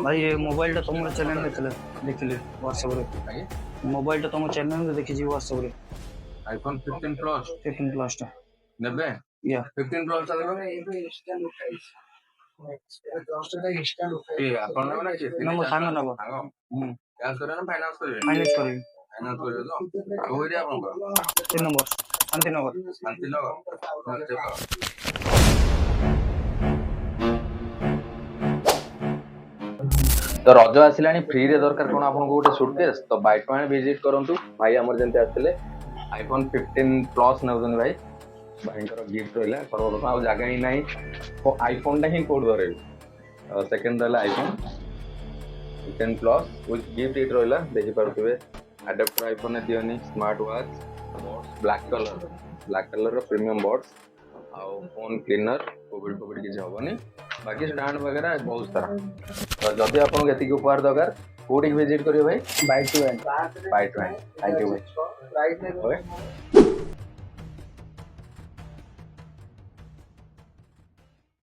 भाई ये मोबाइल तुम चैनल में देखिले व्हाट्सएप रे मोबाइल तुम चैनल में देखि व्हाट्सएप रे आईफोन 15 प्लस 15 प्लस टा नेबे या 15 प्लस ए आपण ना कि ना मो सांग ना बा कैश करे ना फाइनेंस करे फाइनेंस करी फाइनेंस करे तो हो रे आपण को 3 नंबर शांति शांति नगर तो रज आसिलानी फ्री रे दरकार कोन आपन को गोटे सूटकेस तो बाइट में विजिट करंतु भाई हमर जंते आथिले आईफोन 15 प्लस नउजन भाई भाईंकर गिफ्ट रहला करबो आ जागा ही नाही तो आईफोन टा ही कोड धरे सेकंड रहला iPhone 10 plus with gift it रहला देखि परतुबे अडैप्टर आईफोन दियोनी स्मार्ट वॉच ब्लैक कलर रो प्रीमियम बॉट्स आउ फोन क्लीनर कोविड किसी हेनी बाकी स्टैंड वगैरह बहुत सारा तो जदि आपको ये उपहार दरकार कौटी विजिट करियो भाई bike two and thank you भाई